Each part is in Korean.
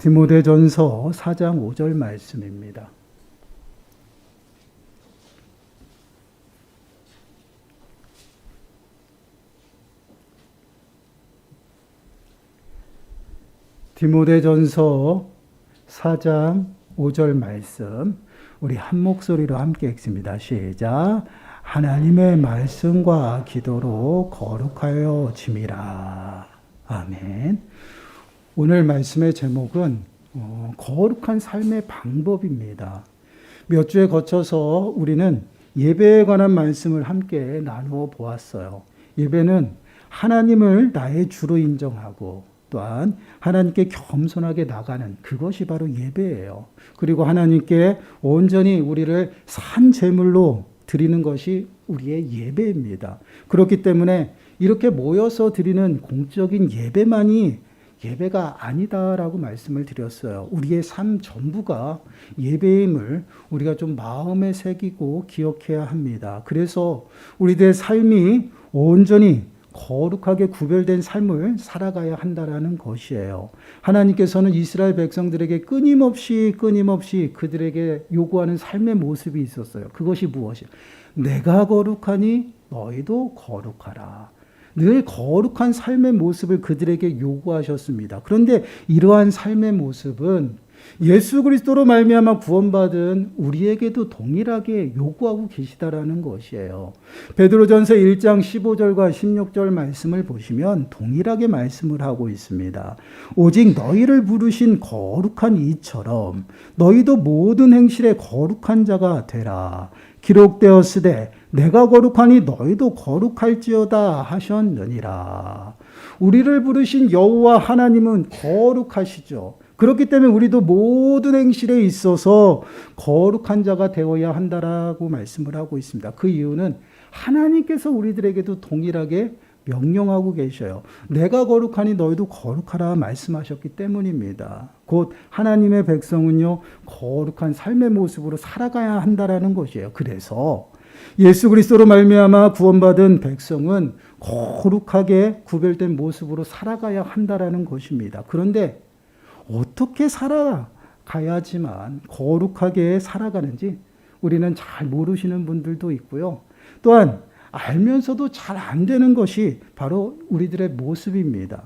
디모데전서 4장 5절 말씀입니다. 디모데전서 4장 5절 말씀 우리 한 목소리로 함께 읽습니다. 시작. 하나님의 말씀과 기도로 거룩하여 짐이라. 아멘. 오늘 말씀의 제목은 거룩한 삶의 방법입니다. 몇 주에 거쳐서 우리는 예배에 관한 말씀을 함께 나누어 보았어요. 예배는 하나님을 나의 주로 인정하고 또한 하나님께 겸손하게 나가는 그것이 바로 예배예요. 그리고 하나님께 온전히 우리를 산 제물로 드리는 것이 우리의 예배입니다. 그렇기 때문에 이렇게 모여서 드리는 공적인 예배만이 예배가 아니다라고 말씀을 드렸어요. 우리의 삶 전부가 예배임을 우리가 좀 마음에 새기고 기억해야 합니다. 그래서 우리들의 삶이 온전히 거룩하게 구별된 삶을 살아가야 한다라는 것이에요. 하나님께서는 이스라엘 백성들에게 끊임없이 그들에게 요구하는 삶의 모습이 있었어요. 그것이 무엇이야? 내가 거룩하니 너희도 거룩하라. 늘 거룩한 삶의 모습을 그들에게 요구하셨습니다. 그런데 이러한 삶의 모습은 예수 그리스도로 말미암아 구원받은 우리에게도 동일하게 요구하고 계시다라는 것이에요. 베드로전서 1장 15절과 16절 말씀을 보시면 동일하게 말씀을 하고 있습니다. 오직 너희를 부르신 거룩한 이처럼 너희도 모든 행실에 거룩한 자가 되라. 기록되었으되 내가 거룩하니 너희도 거룩할지어다 하셨느니라. 우리를 부르신 여호와 하나님은 거룩하시죠. 그렇기 때문에 우리도 모든 행실에 있어서 거룩한 자가 되어야 한다라고 말씀을 하고 있습니다. 그 이유는 하나님께서 우리들에게도 동일하게 명령하고 계셔요. 내가 거룩하니 너희도 거룩하라 말씀하셨기 때문입니다. 곧 하나님의 백성은요, 거룩한 삶의 모습으로 살아가야 한다라는 것이에요. 그래서 예수 그리스도로 말미암아 구원받은 백성은 거룩하게 구별된 모습으로 살아가야 한다라는 것입니다. 그런데 어떻게 살아가야지만 거룩하게 살아가는지 우리는 잘 모르시는 분들도 있고요. 또한 알면서도 잘 안 되는 것이 바로 우리들의 모습입니다.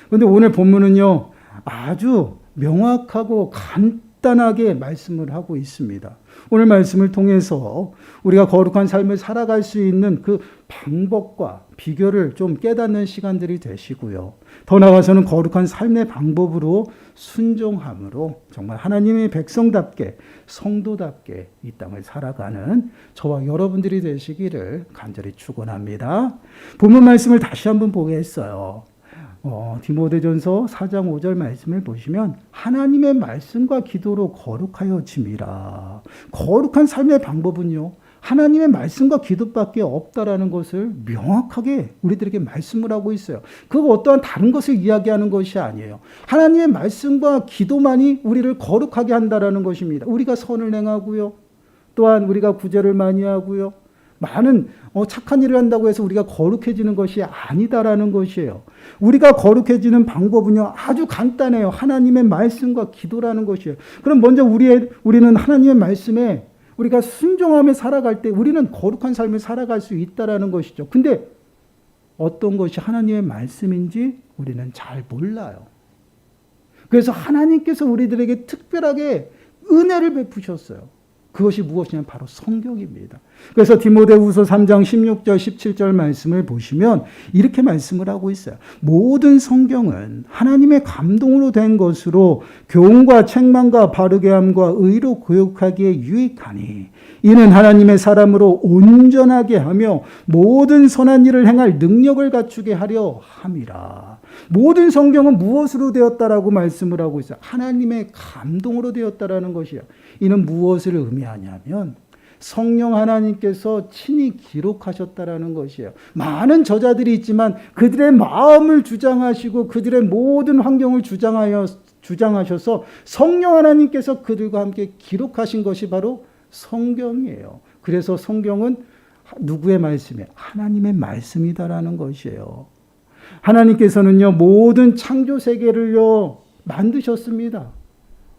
그런데 오늘 본문은요, 아주 명확하고 간단하게 말씀을 하고 있습니다. 오늘 말씀을 통해서 우리가 거룩한 삶을 살아갈 수 있는 그 방법과 비결을 좀 깨닫는 시간들이 되시고요. 더 나아가서는 거룩한 삶의 방법으로 순종함으로 정말 하나님의 백성답게 성도답게 이 땅을 살아가는 저와 여러분들이 되시기를 간절히 축원합니다. 본문 말씀을 다시 한번 보겠어요. 디모데전서 4장 5절 말씀을 보시면 하나님의 말씀과 기도로 거룩하여 짐이라. 거룩한 삶의 방법은요, 하나님의 말씀과 기도밖에 없다라는 것을 명확하게 우리들에게 말씀을 하고 있어요. 그거 어떠한 다른 것을 이야기하는 것이 아니에요. 하나님의 말씀과 기도만이 우리를 거룩하게 한다라는 것입니다. 우리가 선을 행하고요. 또한 우리가 구제를 많이 하고요. 많은 착한 일을 한다고 해서 우리가 거룩해지는 것이 아니다라는 것이에요. 우리가 거룩해지는 방법은요, 아주 간단해요. 하나님의 말씀과 기도라는 것이에요. 그럼 먼저 우리는 하나님의 말씀에 우리가 순종하며 살아갈 때 우리는 거룩한 삶을 살아갈 수 있다라는 것이죠. 근데 어떤 것이 하나님의 말씀인지 우리는 잘 몰라요. 그래서 하나님께서 우리들에게 특별하게 은혜를 베푸셨어요. 그것이 무엇이냐면 바로 성경입니다. 그래서 디모데후서 3장 16절 17절 말씀을 보시면 이렇게 말씀을 하고 있어요. 모든 성경은 하나님의 감동으로 된 것으로 교훈과 책망과 바르게 함과 의로 교육하기에 유익하니 이는 하나님의 사람으로 온전하게 하며 모든 선한 일을 행할 능력을 갖추게 하려 함이라. 모든 성경은 무엇으로 되었다라고 말씀을 하고 있어요? 하나님의 감동으로 되었다라는 것이에요. 이는 무엇을 의미하냐면 성령 하나님께서 친히 기록하셨다라는 것이에요. 많은 저자들이 있지만 그들의 마음을 주장하시고 그들의 모든 환경을 주장하셔서 성령 하나님께서 그들과 함께 기록하신 것이 바로 성경이에요. 그래서 성경은 누구의 말씀이에요? 하나님의 말씀이다라는 것이에요. 하나님께서는요, 모든 창조 세계를요, 만드셨습니다.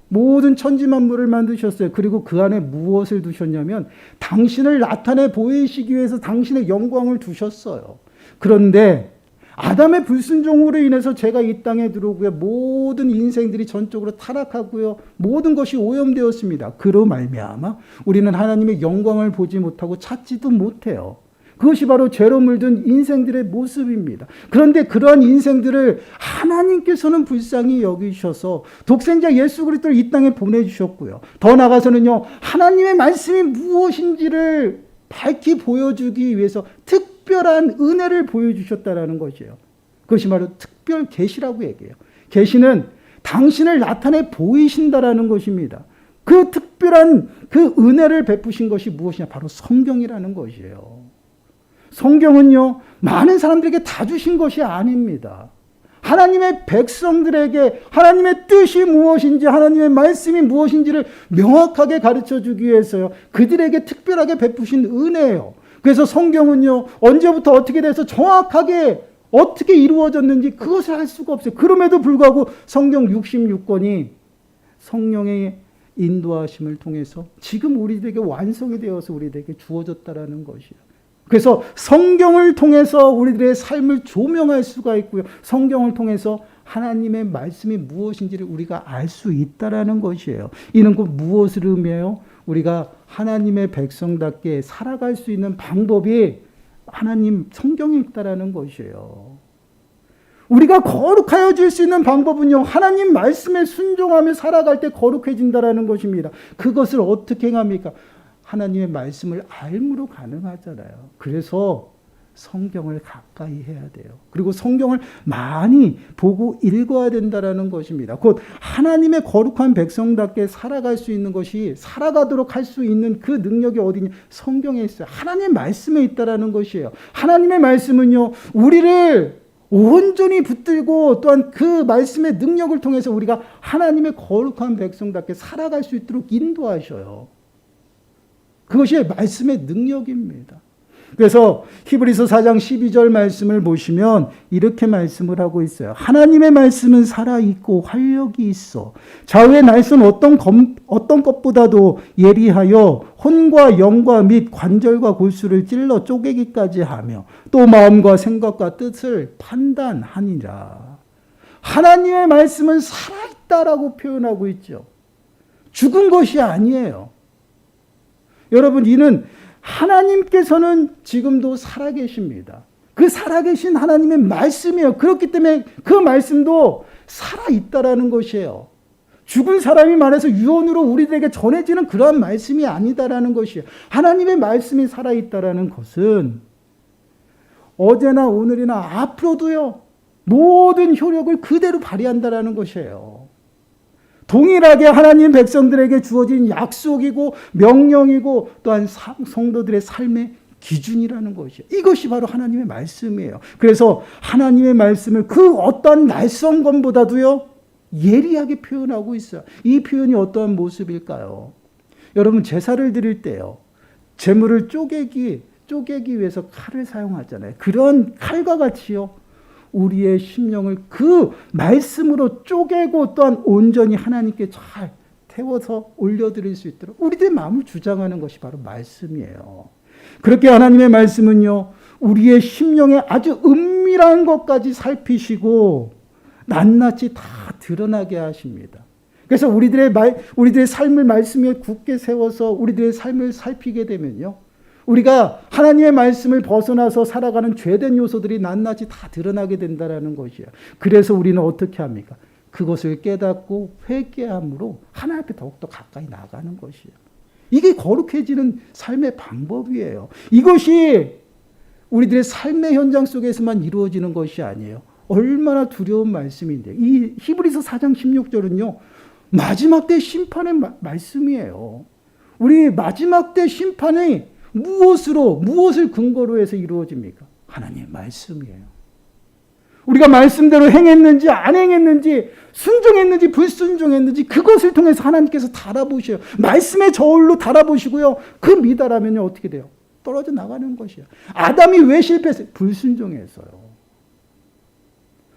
모든 천지 만물을 만드셨어요. 그리고 그 안에 무엇을 두셨냐면 당신을 나타내 보이시기 위해서 당신의 영광을 두셨어요. 그런데 아담의 불순종으로 인해서 죄가 이 땅에 들어오고요. 모든 인생들이 전적으로 타락하고요. 모든 것이 오염되었습니다. 그로 말미암아 우리는 하나님의 영광을 보지 못하고 찾지도 못해요. 그것이 바로 죄로 물든 인생들의 모습입니다. 그런데 그러한 인생들을 하나님께서는 불쌍히 여기셔서 독생자 예수 그리스도를 이 땅에 보내주셨고요. 더 나아가서는요, 하나님의 말씀이 무엇인지를 밝히 보여주기 위해서 특별한 은혜를 보여주셨다라는 것이에요. 그것이 바로 특별 계시라고 얘기해요. 계시는 당신을 나타내 보이신다라는 것입니다. 그 특별한 그 은혜를 베푸신 것이 무엇이냐? 바로 성경이라는 것이에요. 성경은요, 많은 사람들에게 다 주신 것이 아닙니다. 하나님의 백성들에게 하나님의 뜻이 무엇인지, 하나님의 말씀이 무엇인지를 명확하게 가르쳐 주기 위해서요, 그들에게 특별하게 베푸신 은혜예요. 그래서 성경은요, 언제부터 어떻게 돼서 정확하게 어떻게 이루어졌는지 그것을 알 수가 없어요. 그럼에도 불구하고 성경 66권이 성령의 인도하심을 통해서 지금 우리들에게 완성이 되어서 우리들에게 주어졌다라는 것이에요. 그래서 성경을 통해서 우리들의 삶을 조명할 수가 있고요. 성경을 통해서 하나님의 말씀이 무엇인지를 우리가 알 수 있다라는 것이에요. 이는 곧 무엇을 의미해요? 우리가 하나님의 백성답게 살아갈 수 있는 방법이 하나님 성경에 있다라는 것이에요. 우리가 거룩하여질 수 있는 방법은요, 하나님 말씀에 순종하며 살아갈 때 거룩해진다라는 것입니다. 그것을 어떻게 행합니까? 하나님의 말씀을 알므로 가능하잖아요. 그래서 성경을 가까이 해야 돼요. 그리고 성경을 많이 보고 읽어야 된다라는 것입니다. 곧 하나님의 거룩한 백성답게 살아갈 수 있는 것이, 살아가도록 할 수 있는 그 능력이 어디냐? 성경에 있어요. 하나님의 말씀에 있다라는 것이에요. 하나님의 말씀은요, 우리를 온전히 붙들고 또한 그 말씀의 능력을 통해서 우리가 하나님의 거룩한 백성답게 살아갈 수 있도록 인도하셔요. 그것이 말씀의 능력입니다. 그래서 히브리서 4장 12절 말씀을 보시면 이렇게 말씀을 하고 있어요. 하나님의 말씀은 살아있고 활력이 있어 좌우의 날선 어떤 것보다도 예리하여 혼과 영과 및 관절과 골수를 찔러 쪼개기까지 하며 또 마음과 생각과 뜻을 판단하니라. 하나님의 말씀은 살아있다라고 표현하고 있죠. 죽은 것이 아니에요. 여러분, 이는 하나님께서는 지금도 살아계십니다. 그 살아계신 하나님의 말씀이에요. 그렇기 때문에 그 말씀도 살아있다라는 것이에요. 죽은 사람이 말해서 유언으로 우리들에게 전해지는 그러한 말씀이 아니다라는 것이에요. 하나님의 말씀이 살아있다라는 것은 어제나 오늘이나 앞으로도요, 모든 효력을 그대로 발휘한다라는 것이에요. 동일하게 하나님 백성들에게 주어진 약속이고 명령이고 또한 성도들의 삶의 기준이라는 것이에요. 이것이 바로 하나님의 말씀이에요. 그래서 하나님의 말씀을 그 어떠한 날성건보다도요, 예리하게 표현하고 있어요. 이 표현이 어떠한 모습일까요? 여러분, 제사를 드릴 때요, 제물을 쪼개기 위해서 칼을 사용하잖아요. 그런 칼과 같이요, 우리의 심령을 그 말씀으로 쪼개고 또한 온전히 하나님께 잘 태워서 올려드릴 수 있도록 우리들의 마음을 주장하는 것이 바로 말씀이에요. 그렇게 하나님의 말씀은요, 우리의 심령에 아주 은밀한 것까지 살피시고 낱낱이 다 드러나게 하십니다. 그래서 우리들의 삶을 말씀에 굳게 세워서 우리들의 삶을 살피게 되면요, 우리가 하나님의 말씀을 벗어나서 살아가는 죄된 요소들이 낱낱이 다 드러나게 된다는 것이에요. 그래서 우리는 어떻게 합니까? 그것을 깨닫고 회개함으로 하나님 앞에 더욱더 가까이 나가는 것이에요. 이게 거룩해지는 삶의 방법이에요. 이것이 우리들의 삶의 현장 속에서만 이루어지는 것이 아니에요. 얼마나 두려운 말씀인데, 이 히브리서 4장 16절은요, 마지막 때 심판의 말씀이에요. 우리 마지막 때 심판이 무엇을 근거로 해서 이루어집니까? 하나님의 말씀이에요. 우리가 말씀대로 행했는지 안 행했는지, 순종했는지 불순종했는지 그것을 통해서 하나님께서 달아보셔요. 말씀의 저울로 달아보시고요, 그 미달하면요 어떻게 돼요? 떨어져 나가는 것이에요. 아담이 왜 실패했어요? 불순종해서요.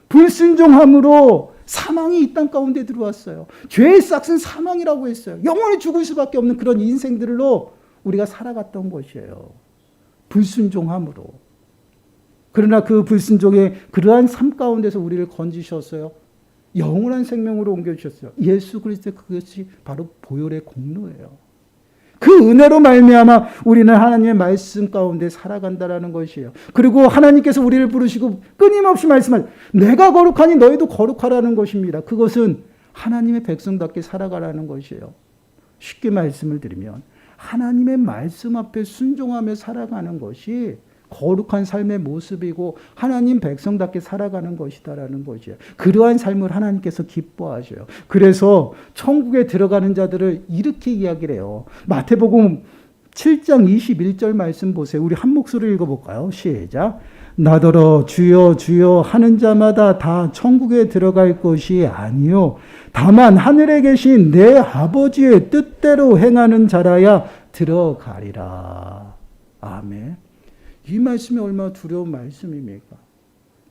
불순종함으로 사망이 이 땅 가운데 들어왔어요. 죄의 싹은 사망이라고 했어요. 영원히 죽을 수밖에 없는 그런 인생들로 우리가 살아갔던 것이에요. 불순종함으로. 그러나 그 불순종의 그러한 삶 가운데서 우리를 건지셨어요. 영원한 생명으로 옮겨주셨어요. 예수 그리스도의 그것이 바로 보혈의 공로예요. 그 은혜로 말미암아 우리는 하나님의 말씀 가운데 살아간다라는 것이에요. 그리고 하나님께서 우리를 부르시고 끊임없이 말씀하시고 내가 거룩하니 너희도 거룩하라는 것입니다. 그것은 하나님의 백성답게 살아가라는 것이에요. 쉽게 말씀을 드리면 하나님의 말씀 앞에 순종하며 살아가는 것이 거룩한 삶의 모습이고 하나님 백성답게 살아가는 것이다라는 거죠. 그러한 삶을 하나님께서 기뻐하셔요. 그래서 천국에 들어가는 자들을 이렇게 이야기를 해요. 마태복음 7장 21절 말씀 보세요. 우리 한 목소리로 읽어볼까요? 시작. 나더러 주여 주여 하는 자마다 다 천국에 들어갈 것이 아니요 다만 하늘에 계신 내 아버지의 뜻대로 행하는 자라야 들어가리라. 아멘. 이 말씀이 얼마나 두려운 말씀입니까?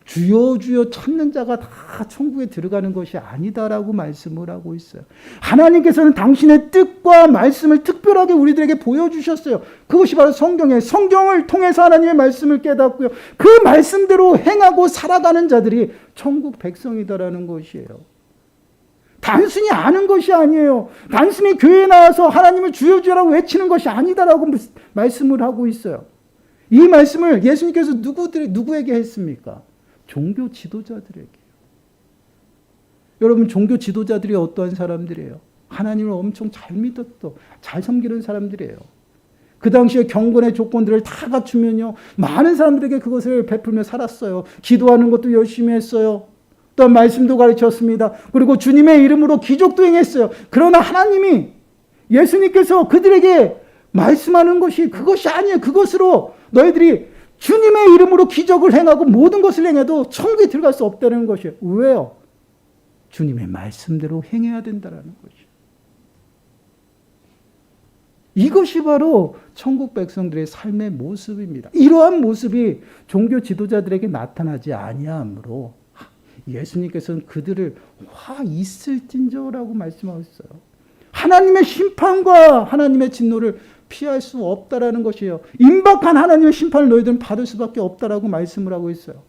주여 주여 찾는 자가 다 천국에 들어가는 것이 아니다라고 말씀을 하고 있어요. 하나님께서는 당신의 뜻과 말씀을 특별하게 우리들에게 보여주셨어요. 그것이 바로 성경을 통해서 하나님의 말씀을 깨닫고요. 그 말씀대로 행하고 살아가는 자들이 천국 백성이다라는 것이에요. 단순히 아는 것이 아니에요. 단순히 교회에 나와서 하나님을 주여 주여라고 외치는 것이 아니다라고 말씀을 하고 있어요. 이 말씀을 예수님께서 누구에게 했습니까? 종교 지도자들에게. 여러분, 종교 지도자들이 어떠한 사람들이에요? 하나님을 엄청 잘 믿었고 잘 섬기는 사람들이에요. 그 당시에 경건의 조건들을 다 갖추면요, 많은 사람들에게 그것을 베풀며 살았어요. 기도하는 것도 열심히 했어요. 또한 말씀도 가르쳤습니다. 그리고 주님의 이름으로 기적도 행했어요. 그러나 하나님이, 예수님께서 그들에게 말씀하는 것이 그것이 아니에요. 그것으로 너희들이 주님의 이름으로 기적을 행하고 모든 것을 행해도 천국에 들어갈 수 없다는 것이에요. 왜요? 주님의 말씀대로 행해야 된다는 것이에요. 이것이 바로 천국 백성들의 삶의 모습입니다. 이러한 모습이 종교 지도자들에게 나타나지 아니하므로 예수님께서는 그들을 화 있을진저라고 말씀하셨어요. 하나님의 심판과 하나님의 진노를 피할 수 없다라는 것이에요. 임박한 하나님의 심판을 너희들은 받을 수밖에 없다라고 말씀을 하고 있어요.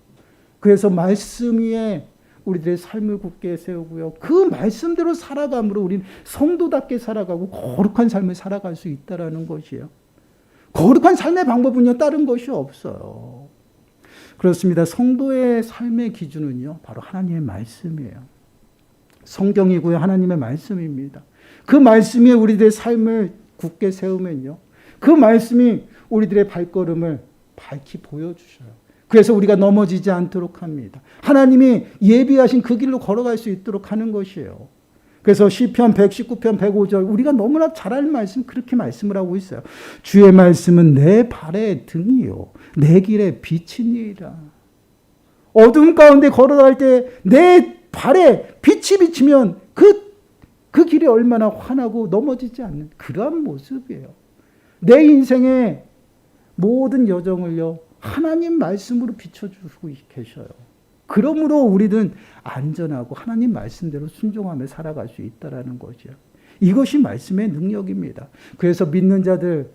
그래서 말씀 위에 우리들의 삶을 굳게 세우고요. 그 말씀대로 살아감으로 우리는 성도답게 살아가고 거룩한 삶을 살아갈 수 있다라는 것이에요. 거룩한 삶의 방법은요, 다른 것이 없어요. 그렇습니다. 성도의 삶의 기준은요, 바로 하나님의 말씀이에요. 성경이고요, 하나님의 말씀입니다. 그 말씀 위에 우리들의 삶을 굳게 세우면요, 그 말씀이 우리들의 발걸음을 밝히 보여주셔요. 그래서 우리가 넘어지지 않도록 합니다. 하나님이 예비하신 그 길로 걸어갈 수 있도록 하는 것이에요. 그래서 시편 119편 105절 우리가 너무나 잘 아는 말씀, 그렇게 말씀을 하고 있어요. 주의 말씀은 내 발의 등이요 내 길의 빛이니라. 어둠 가운데 걸어갈 때 내 발에 빛이 비치면 그 길이 얼마나 환하고 넘어지지 않는 그러한 모습이에요. 내 인생의 모든 여정을요, 하나님 말씀으로 비춰주고 계셔요. 그러므로 우리는 안전하고 하나님 말씀대로 순종하며 살아갈 수 있다는 거죠. 이것이 말씀의 능력입니다. 그래서 믿는 자들,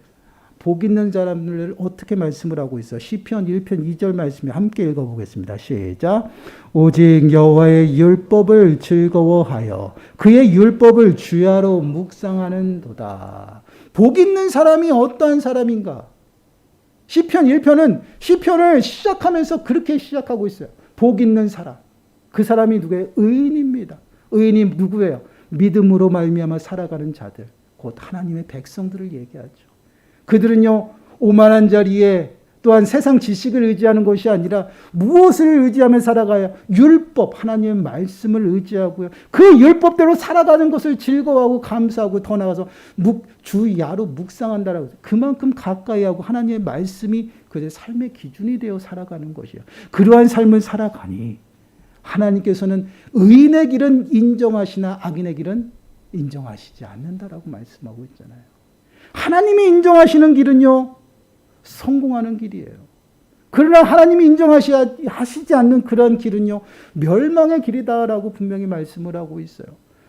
복 있는 사람들을 어떻게 말씀을 하고 있어? 시편 1편 2절 말씀에 함께 읽어보겠습니다. 시작. 오직 여호와의 율법을 즐거워하여 그의 율법을 주야로 묵상하는도다. 복 있는 사람이 어떠한 사람인가? 시편 1편은 시편을 시작하면서 그렇게 시작하고 있어요. 복 있는 사람. 그 사람이 누구예요? 의인입니다. 의인이 누구예요? 믿음으로 말미암아 살아가는 자들, 곧 하나님의 백성들을 얘기하죠. 그들은요, 오만한 자리에 또한 세상 지식을 의지하는 것이 아니라 무엇을 의지하며 살아가야? 율법, 하나님의 말씀을 의지하고요. 그 율법대로 살아가는 것을 즐거워하고 감사하고 더 나아가서 주야로 묵상한다라고 해서 그만큼 가까이하고 하나님의 말씀이 그들의 삶의 기준이 되어 살아가는 것이에요. 그러한 삶을 살아가니 하나님께서는 의인의 길은 인정하시나 악인의 길은 인정하시지 않는다라고 말씀하고 있잖아요. 하나님이 인정하시는 길은요, 성공하는 길이에요. 그러나 하나님이 인정하시지 않는 그런 길은요, 멸망의 길이다라고 분명히 말씀을 하고 있어요.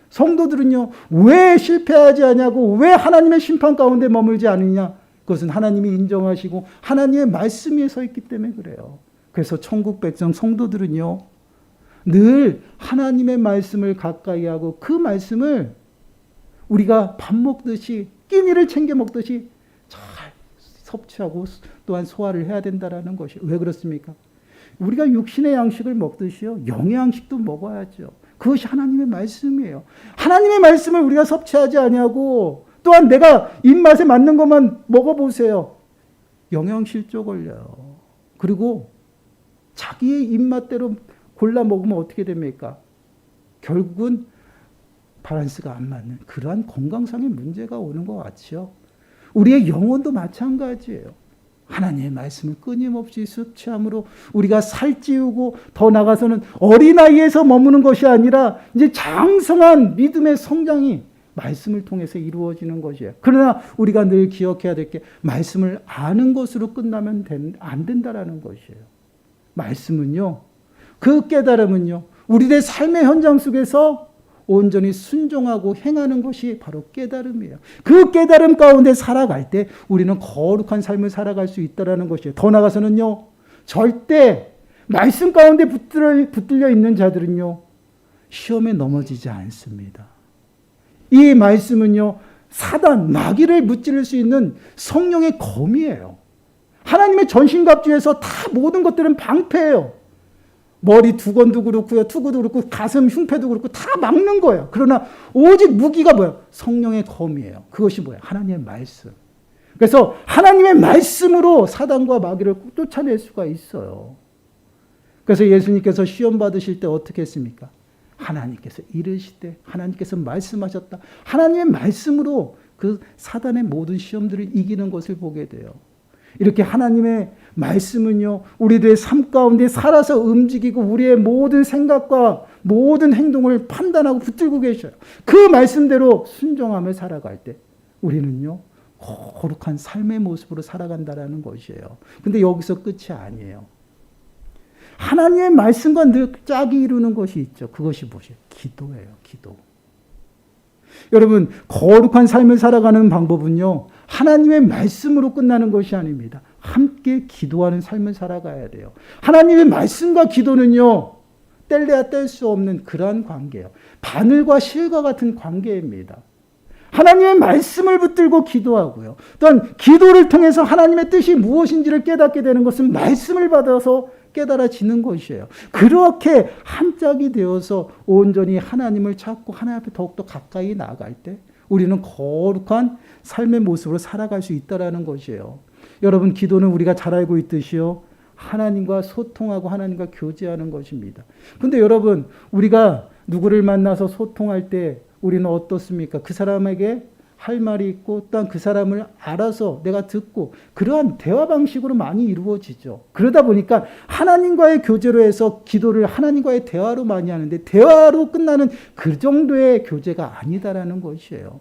성도들은요, 왜 실패하지 않냐고, 왜 하나님의 심판 가운데 머물지 않느냐? 그것은 하나님이 인정하시고 하나님의 말씀 위에 서 있기 때문에 그래요. 그래서 천국 백성 성도들은요, 늘 하나님의 말씀을 가까이 하고 그 말씀을 우리가 밥 먹듯이 끼니를 챙겨 먹듯이 잘 섭취하고 또한 소화를 해야 된다는 것이. 왜 그렇습니까? 우리가 육신의 양식을 먹듯이요, 영의 양식도 먹어야죠. 그것이 하나님의 말씀이에요. 하나님의 말씀을 우리가 섭취하지 아니하고 또한 내가 입맛에 맞는 것만 먹어보세요. 영양실조 걸려요. 그리고 자기의 입맛대로 골라 먹으면 어떻게 됩니까? 결국은 밸런스가 안 맞는 그러한 건강상의 문제가 오는 것 같죠. 우리의 영혼도 마찬가지예요. 하나님의 말씀을 끊임없이 섭취함으로 우리가 살찌우고 더 나아가서는 어린아이에서 머무는 것이 아니라 이제 장성한 믿음의 성장이 말씀을 통해서 이루어지는 것이에요. 그러나 우리가 늘 기억해야 될 게 말씀을 아는 것으로 끝나면 안 된다라는 것이에요. 말씀은요, 그 깨달음은요, 우리의 삶의 현장 속에서 온전히 순종하고 행하는 것이 바로 깨달음이에요. 그 깨달음 가운데 살아갈 때 우리는 거룩한 삶을 살아갈 수 있다는 것이에요. 더 나아가서는요, 절대 말씀 가운데 붙들려 있는 자들은요, 시험에 넘어지지 않습니다. 이 말씀은요, 사단, 마귀를 무찌를 수 있는 성령의 검이에요. 하나님의 전신갑주에서 다 모든 것들은 방패예요. 머리 두건도 그렇고요, 투구도 그렇고, 가슴, 흉패도 그렇고 다 막는 거예요. 그러나 오직 무기가 뭐예요? 성령의 검이에요. 그것이 뭐예요? 하나님의 말씀. 그래서 하나님의 말씀으로 사단과 마귀를 쫓아낼 수가 있어요. 그래서 예수님께서 시험 받으실 때 어떻게 했습니까? 하나님께서 이르시되, 하나님께서 말씀하셨다. 하나님의 말씀으로 그 사단의 모든 시험들을 이기는 것을 보게 돼요. 이렇게 하나님의 말씀은요, 우리들의 삶 가운데 살아서 움직이고 우리의 모든 생각과 모든 행동을 판단하고 붙들고 계셔요. 그 말씀대로 순종하며 살아갈 때 우리는요, 거룩한 삶의 모습으로 살아간다는 것이에요. 근데 여기서 끝이 아니에요. 하나님의 말씀과 늘 짝이 이루는 것이 있죠. 그것이 무엇이에요? 기도예요. 기도. 여러분, 거룩한 삶을 살아가는 방법은요, 하나님의 말씀으로 끝나는 것이 아닙니다. 함께 기도하는 삶을 살아가야 돼요. 하나님의 말씀과 기도는요, 뗄래야 뗄 수 없는 그러한 관계예요. 바늘과 실과 같은 관계입니다. 하나님의 말씀을 붙들고 기도하고요, 또한 기도를 통해서 하나님의 뜻이 무엇인지를 깨닫게 되는 것은 말씀을 받아서 깨달아지는 것이에요. 그렇게 한 짝이 되어서 온전히 하나님을 찾고 하나님 앞에 더욱더 가까이 나아갈 때 우리는 거룩한 삶의 모습으로 살아갈 수 있다는 것이에요. 여러분, 기도는 우리가 잘 알고 있듯이요, 하나님과 소통하고 하나님과 교제하는 것입니다. 근데 여러분, 우리가 누구를 만나서 소통할 때 우리는 어떻습니까? 그 사람에게 할 말이 있고 또한 그 사람을 알아서 내가 듣고 그러한 대화 방식으로 많이 이루어지죠. 그러다 보니까 하나님과의 교제로 해서 기도를 하나님과의 대화로 많이 하는데 대화로 끝나는 그 정도의 교제가 아니다라는 것이에요.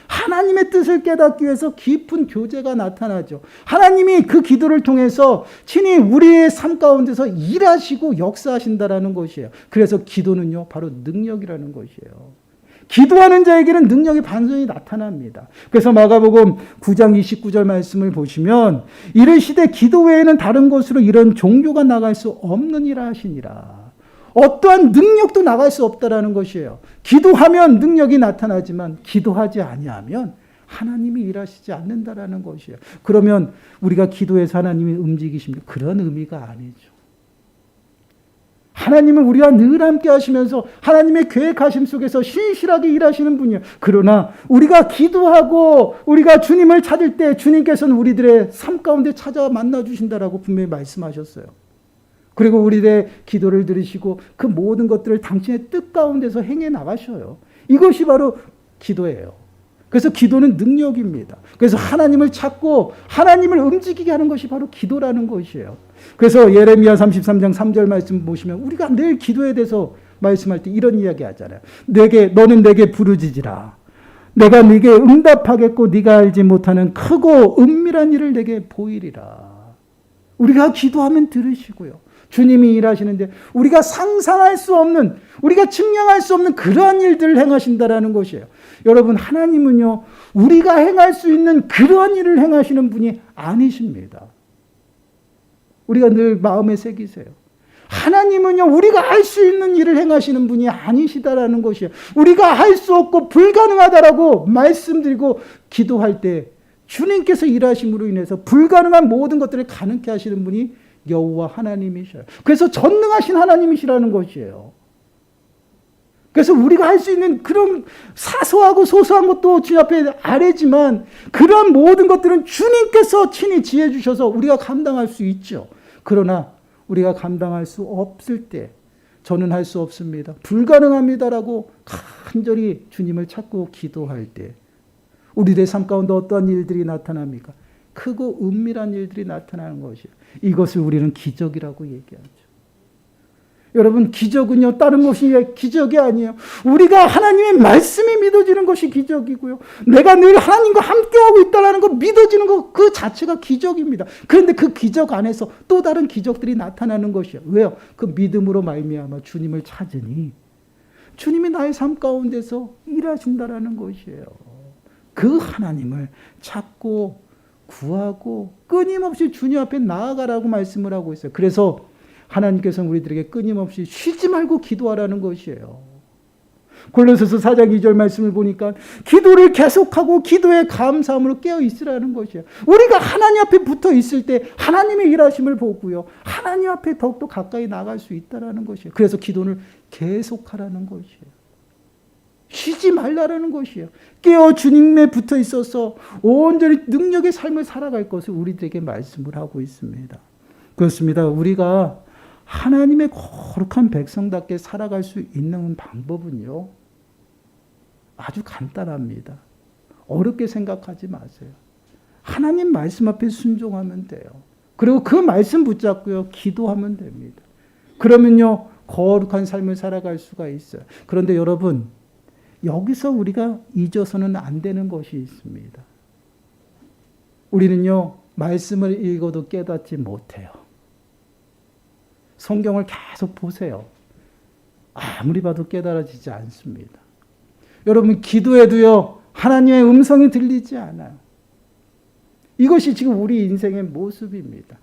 하나님의 뜻을 깨닫기 위해서 깊은 교제가 나타나죠. 하나님이 그 기도를 통해서 친히 우리의 삶 가운데서 일하시고 역사하신다라는 것이에요. 그래서 기도는요, 바로 능력이라는 것이에요. 기도하는 자에게는 능력의 반전이 나타납니다. 그래서 마가복음 9장 29절 말씀을 보시면 이르시되 기도 외에는 다른 곳으로 이런 종교가 나갈 수 없느니라 하시니라. 어떠한 능력도 나갈 수 없다라는 것이에요. 기도하면 능력이 나타나지만 기도하지 아니하면 하나님이 일하시지 않는다라는 것이에요. 그러면 우리가 기도해서 하나님이 움직이십니까? 그런 의미가 아니죠. 하나님은 우리와 늘 함께 하시면서 하나님의 계획하심 속에서 신실하게 일하시는 분이에요. 그러나 우리가 기도하고 우리가 주님을 찾을 때 주님께서는 우리들의 삶 가운데 찾아 만나 주신다라고 분명히 말씀하셨어요. 그리고 우리의 기도를 들으시고 그 모든 것들을 당신의 뜻 가운데서 행해 나가셔요. 이것이 바로 기도예요. 그래서 기도는 능력입니다. 그래서 하나님을 찾고 하나님을 움직이게 하는 것이 바로 기도라는 것이에요. 그래서 예레미야 33장 3절 말씀 보시면 우리가 늘 기도에 대해서 말씀할 때 이런 이야기 하잖아요. 너는 내게 부르짖으라. 내가 네게 응답하겠고 네가 알지 못하는 크고 은밀한 일을 내게 보이리라. 우리가 기도하면 들으시고요. 주님이 일하시는데 우리가 상상할 수 없는, 우리가 측량할 수 없는 그러한 일들을 행하신다라는 것이에요. 여러분, 하나님은요, 우리가 행할 수 있는 그러한 일을 행하시는 분이 아니십니다. 우리가 늘 마음에 새기세요. 하나님은요, 우리가 할 수 있는 일을 행하시는 분이 아니시다라는 것이에요. 우리가 할 수 없고 불가능하다라고 말씀드리고 기도할 때 주님께서 일하심으로 인해서 불가능한 모든 것들을 가능케 하시는 분이 여호와 하나님이셔요. 그래서 전능하신 하나님이시라는 것이에요. 그래서 우리가 할 수 있는 그런 사소하고 소소한 것도 주님 앞에 아래지만 그런 모든 것들은 주님께서 친히 지혜 주셔서 우리가 감당할 수 있죠. 그러나 우리가 감당할 수 없을 때 저는 할 수 없습니다, 불가능합니다라고 간절히 주님을 찾고 기도할 때 우리들의 삶 가운데 어떠한 일들이 나타납니까? 크고 은밀한 일들이 나타나는 것이에요. 이것을 우리는 기적이라고 얘기하죠. 여러분, 기적은요, 다른 것이 기적이 아니에요. 우리가 하나님의 말씀이 믿어지는 것이 기적이고요. 내가 늘 하나님과 함께하고 있다는 거 믿어지는 것 그 자체가 기적입니다. 그런데 그 기적 안에서 또 다른 기적들이 나타나는 것이에요. 왜요? 그 믿음으로 말미암아 주님을 찾으니 주님이 나의 삶 가운데서 일하신다라는 것이에요. 그 하나님을 찾고 구하고 끊임없이 주님 앞에 나아가라고 말씀을 하고 있어요. 그래서 하나님께서는 우리들에게 끊임없이 쉬지 말고 기도하라는 것이에요. 골로새서 4장 2절 말씀을 보니까 기도를 계속하고 기도에 감사함으로 깨어 있으라는 것이에요. 우리가 하나님 앞에 붙어 있을 때 하나님의 일하심을 보고요, 하나님 앞에 더욱더 가까이 나갈 수 있다는 것이에요. 그래서 기도를 계속하라는 것이에요. 쉬지 말라라는 것이에요. 깨어 주님에 붙어 있어서 온전히 능력의 삶을 살아갈 것을 우리들에게 말씀을 하고 있습니다. 그렇습니다. 우리가 하나님의 거룩한 백성답게 살아갈 수 있는 방법은요, 아주 간단합니다. 어렵게 생각하지 마세요. 하나님 말씀 앞에 순종하면 돼요. 그리고 그 말씀 붙잡고요, 기도하면 됩니다. 그러면요, 거룩한 삶을 살아갈 수가 있어요. 그런데 여러분, 여기서 우리가 잊어서는 안 되는 것이 있습니다. 우리는요, 말씀을 읽어도 깨닫지 못해요. 성경을 계속 보세요. 아무리 봐도 깨달아지지 않습니다. 여러분, 기도해도요, 하나님의 음성이 들리지 않아요. 이것이 지금 우리 인생의 모습입니다.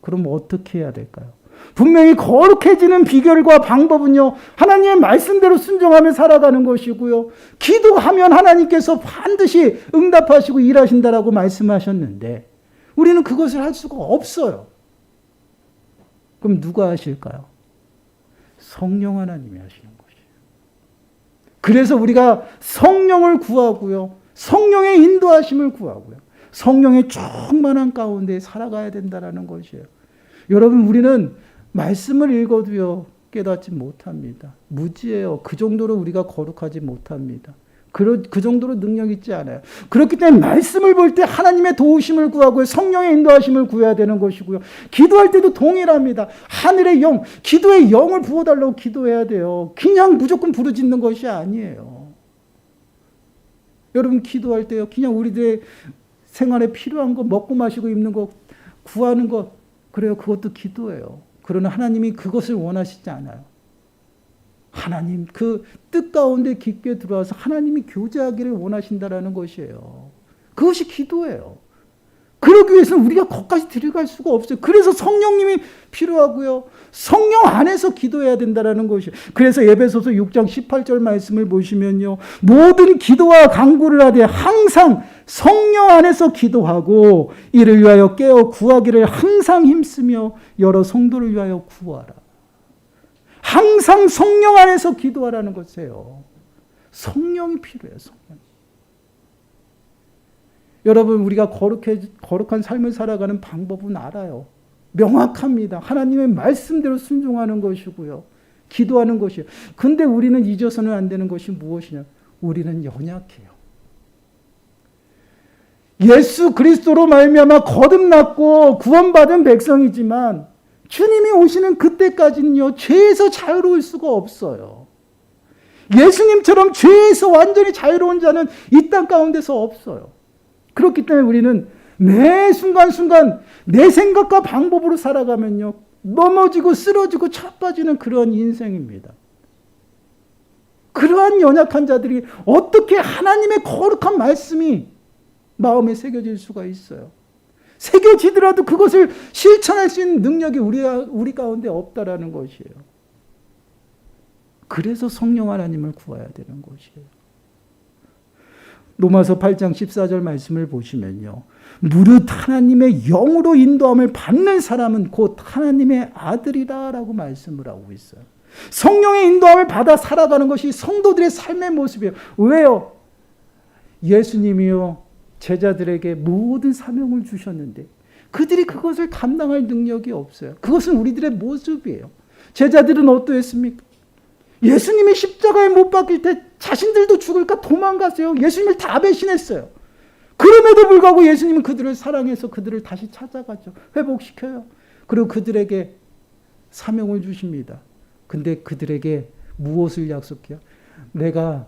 그럼 어떻게 해야 될까요? 분명히 거룩해지는 비결과 방법은요, 하나님의 말씀대로 순종하며 살아가는 것이고요, 기도하면 하나님께서 반드시 응답하시고 일하신다라고 말씀하셨는데 우리는 그것을 할 수가 없어요. 그럼 누가 하실까요? 성령 하나님이 하시는 것이에요. 그래서 우리가 성령을 구하고요, 성령의 인도하심을 구하고요, 성령의 충만한 가운데 살아가야 된다는 것이에요. 여러분, 우리는 말씀을 읽어도요, 깨닫지 못합니다. 무지해요. 그 정도로 우리가 거룩하지 못합니다. 그 정도로 능력 있지 않아요. 그렇기 때문에 말씀을 볼 때 하나님의 도우심을 구하고요, 성령의 인도하심을 구해야 되는 것이고요, 기도할 때도 동일합니다. 하늘의 영, 기도의 영을 부어달라고 기도해야 돼요. 그냥 무조건 부르짖는 것이 아니에요. 여러분, 기도할 때요, 그냥 우리들의 생활에 필요한 거, 먹고 마시고 입는 거 구하는 것, 그래요, 그것도 기도예요. 그러나 하나님이 그것을 원하시지 않아요. 하나님 그 뜻 가운데 깊게 들어와서 하나님이 교제하기를 원하신다라는 것이에요. 그것이 기도예요. 그러기 위해서는 우리가 거기까지 들어갈 수가 없어요. 그래서 성령님이 필요하고요, 성령 안에서 기도해야 된다라는 것이에요. 그래서 에베소서 6장 18절 말씀을 보시면요, 모든 기도와 간구를 하되 항상 성령 안에서 기도하고 이를 위하여 깨어 구하기를 항상 힘쓰며 여러 성도를 위하여 구하라. 항상 성령 안에서 기도하라는 것이에요. 성령이 필요해요. 성령. 여러분, 우리가 거룩한 삶을 살아가는 방법은 알아요. 명확합니다. 하나님의 말씀대로 순종하는 것이고요, 기도하는 것이에요. 근데 우리는 잊어서는 안 되는 것이 무엇이냐? 우리는 연약해요. 예수 그리스도로 말미암아 거듭났고 구원받은 백성이지만 주님이 오시는 그때까지는요, 죄에서 자유로울 수가 없어요. 예수님처럼 죄에서 완전히 자유로운 자는 이 땅 가운데서 없어요. 그렇기 때문에 우리는 매 순간순간 내 생각과 방법으로 살아가면요, 넘어지고 쓰러지고 차빠지는 그런 인생입니다. 그러한 연약한 자들이 어떻게 하나님의 거룩한 말씀이 마음에 새겨질 수가 있어요? 새겨지더라도 그것을 실천할 수 있는 능력이 우리 가운데 없다라는 것이에요. 그래서 성령 하나님을 구해야 되는 것이에요. 로마서 8장 14절 말씀을 보시면요, 무릇 하나님의 영으로 인도함을 받는 사람은 곧 하나님의 아들이라 라고 말씀을 하고 있어요. 성령의 인도함을 받아 살아가는 것이 성도들의 삶의 모습이에요. 왜요? 예수님이요, 제자들에게 모든 사명을 주셨는데 그들이 그것을 감당할 능력이 없어요. 그것은 우리들의 모습이에요. 제자들은 어떠했습니까? 예수님이 십자가에 못 박힐 때 자신들도 죽을까 도망갔어요. 예수님을 다 배신했어요. 그럼에도 불구하고 예수님은 그들을 사랑해서 그들을 다시 찾아가죠. 회복시켜요. 그리고 그들에게 사명을 주십니다. 근데 그들에게 무엇을 약속해요? 내가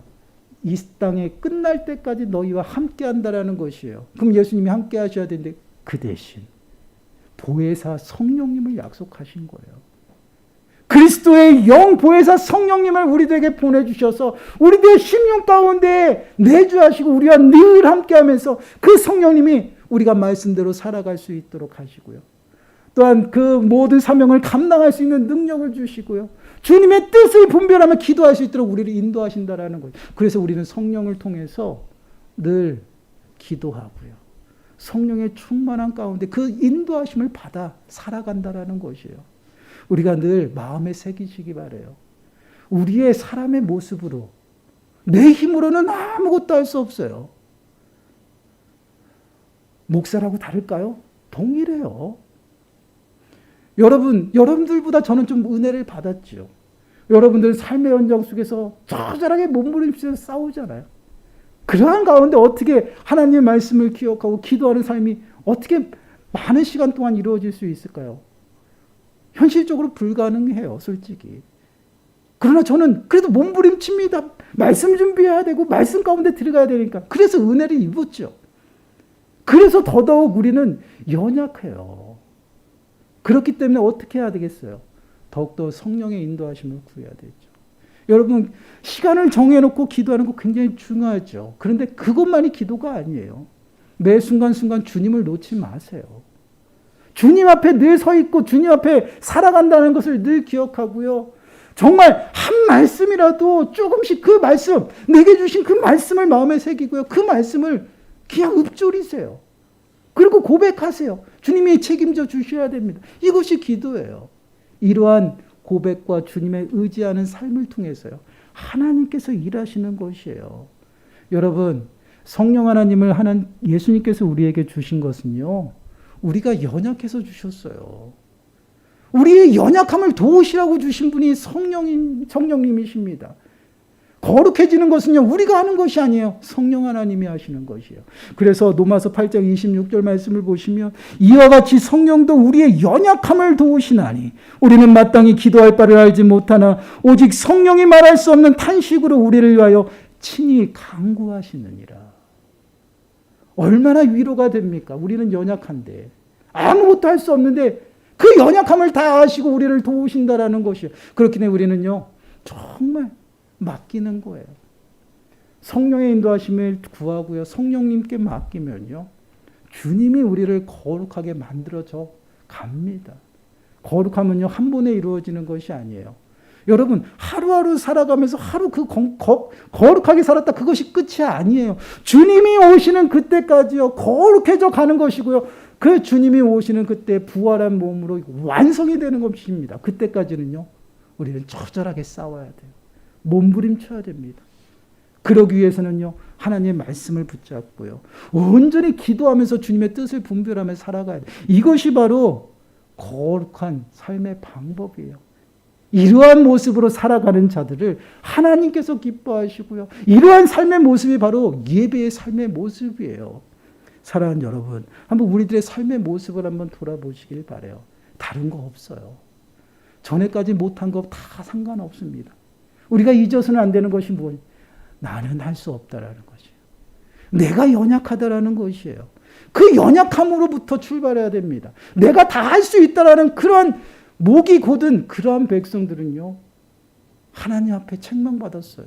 이 땅에 끝날 때까지 너희와 함께 한다라는 것이에요. 그럼 예수님이 함께 하셔야 되는데 그 대신 보혜사 성령님을 약속하신 거예요. 그리스도의 영 보혜사 성령님을 우리들에게 보내주셔서 우리들의 심령 가운데 내주하시고 우리와 늘 함께하면서 그 성령님이 우리가 말씀대로 살아갈 수 있도록 하시고요. 또한 그 모든 사명을 감당할 수 있는 능력을 주시고요. 주님의 뜻을 분별하며 기도할 수 있도록 우리를 인도하신다라는 거예요. 그래서 우리는 성령을 통해서 늘 기도하고요. 성령의 충만한 가운데 그 인도하심을 받아 살아간다라는 것이에요. 우리가 늘 마음에 새기시기 바라요. 우리의 사람의 모습으로 내 힘으로는 아무것도 할 수 없어요. 목사라고 다를까요? 동일해요. 여러분들보다 저는 좀 은혜를 받았죠. 여러분들 삶의 현장 속에서 처절하게 몸부림치면서 싸우잖아요. 그러한 가운데 어떻게 하나님의 말씀을 기억하고 기도하는 삶이 어떻게 많은 시간 동안 이루어질 수 있을까요? 현실적으로 불가능해요, 솔직히. 그러나 저는 그래도 몸부림칩니다. 말씀 준비해야 되고 말씀 가운데 들어가야 되니까. 그래서 은혜를 입었죠. 그래서 더더욱 우리는 연약해요. 그렇기 때문에 어떻게 해야 되겠어요? 더욱더 성령의 인도하심을 구해야 되죠. 여러분, 시간을 정해놓고 기도하는 거 굉장히 중요하죠. 그런데 그것만이 기도가 아니에요. 매 순간순간 주님을 놓지 마세요. 주님 앞에 늘 서 있고 주님 앞에 살아간다는 것을 늘 기억하고요. 정말 한 말씀이라도 조금씩 그 말씀, 내게 주신 그 말씀을 마음에 새기고요. 그 말씀을 그냥 읊조리세요. 그리고 고백하세요. 주님이 책임져 주셔야 됩니다. 이것이 기도예요. 이러한 고백과 주님의 의지하는 삶을 통해서요, 하나님께서 일하시는 것이에요. 여러분, 성령 하나님을 예수님께서 우리에게 주신 것은요, 우리가 연약해서 주셨어요. 우리의 연약함을 도우시라고 주신 분이 성령님이십니다. 거룩해지는 것은요, 우리가 하는 것이 아니에요. 성령 하나님이 하시는 것이에요. 그래서 로마서 8장 26절 말씀을 보시면 이와 같이 성령도 우리의 연약함을 도우시나니 우리는 마땅히 기도할 바를 알지 못하나 오직 성령이 말할 수 없는 탄식으로 우리를 위하여 친히 간구하시느니라. 얼마나 위로가 됩니까? 우리는 연약한데 아무것도 할 수 없는데 그 연약함을 다 아시고 우리를 도우신다라는 것이에요. 그렇기 때문에 우리는요, 정말 맡기는 거예요. 성령의 인도하심을 구하고요, 성령님께 맡기면요, 주님이 우리를 거룩하게 만들어져 갑니다. 거룩함은요, 한 번에 이루어지는 것이 아니에요. 여러분, 하루하루 살아가면서 하루 거룩하게 살았다, 그것이 끝이 아니에요. 주님이 오시는 그때까지요, 거룩해져 가는 것이고요, 그 주님이 오시는 그때 부활한 몸으로 완성이 되는 것입니다. 그때까지는요, 우리는 처절하게 싸워야 돼요. 몸부림쳐야 됩니다. 그러기 위해서는요, 하나님의 말씀을 붙잡고요, 온전히 기도하면서 주님의 뜻을 분별하며 살아가야 돼요. 이것이 바로 거룩한 삶의 방법이에요. 이러한 모습으로 살아가는 자들을 하나님께서 기뻐하시고요, 이러한 삶의 모습이 바로 예배의 삶의 모습이에요. 사랑하는 여러분, 한번 우리들의 삶의 모습을 한번 돌아보시길 바라요. 다른 거 없어요. 전에까지 못한 거 다 상관없습니다. 우리가 잊어서는 안 되는 것이 뭐예요? 나는 할 수 없다라는 것이에요. 내가 연약하다라는 것이에요. 그 연약함으로부터 출발해야 됩니다. 내가 다 할 수 있다라는 그런 목이 곧은 그러한 백성들은요, 하나님 앞에 책망받았어요.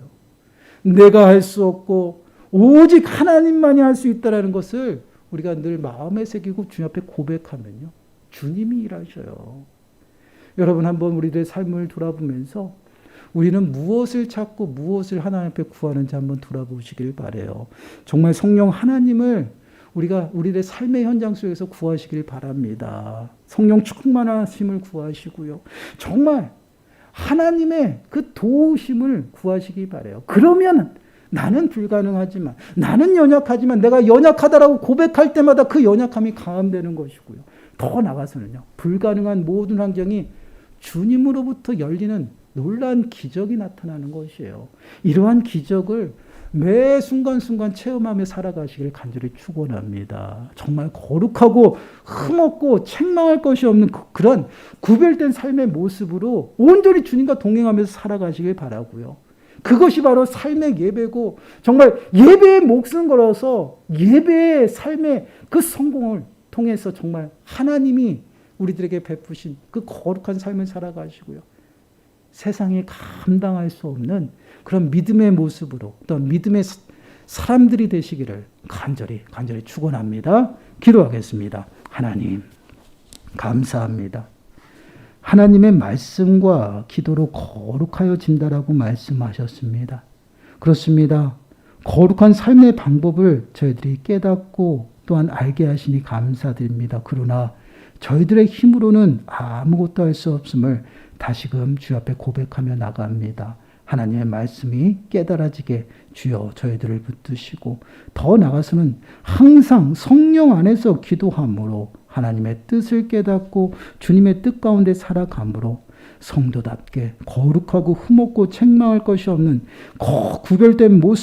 내가 할 수 없고 오직 하나님만이 할 수 있다라는 것을 우리가 늘 마음에 새기고 주님 앞에 고백하면요, 주님이 일하셔요. 여러분 한번 우리들의 삶을 돌아보면서 우리는 무엇을 찾고 무엇을 하나님 앞에 구하는지 한번 돌아보시길 바라요. 정말 성령 하나님을 우리가 우리의 삶의 현장 속에서 구하시길 바랍니다. 성령 충만하심을 구하시고요. 정말 하나님의 그 도우심을 구하시기 바라요. 그러면 나는 불가능하지만, 나는 연약하지만 내가 연약하다라고 고백할 때마다 그 연약함이 강함되는 것이고요. 더 나아가서는요, 불가능한 모든 환경이 주님으로부터 열리는 놀라운 기적이 나타나는 것이에요. 이러한 기적을 매 순간순간 체험하며 살아가시길 간절히 축원합니다. 정말 거룩하고 흠없고 책망할 것이 없는 그런 구별된 삶의 모습으로 온전히 주님과 동행하면서 살아가시길 바라고요. 그것이 바로 삶의 예배고, 정말 예배에 목숨 걸어서 예배의 삶의 그 성공을 통해서 정말 하나님이 우리들에게 베푸신 그 거룩한 삶을 살아가시고요, 세상이 감당할 수 없는 그런 믿음의 모습으로 어떤 믿음의 사람들이 되시기를 간절히 축원합니다. 기도하겠습니다. 하나님 감사합니다. 하나님의 말씀과 기도로 거룩하여 진다라고 말씀하셨습니다. 그렇습니다. 거룩한 삶의 방법을 저희들이 깨닫고 또한 알게 하시니 감사드립니다. 그러나 저희들의 힘으로는 아무것도 할 수 없음을 다시금 주 앞에 고백하며 나갑니다. 하나님의 말씀이 깨달아지게 주여 저희들을 붙드시고, 더 나아가서는 항상 성령 안에서 기도함으로 하나님의 뜻을 깨닫고 주님의 뜻 가운데 살아감으로 성도답게 거룩하고 흠없고 책망할 것이 없는 구별된 모습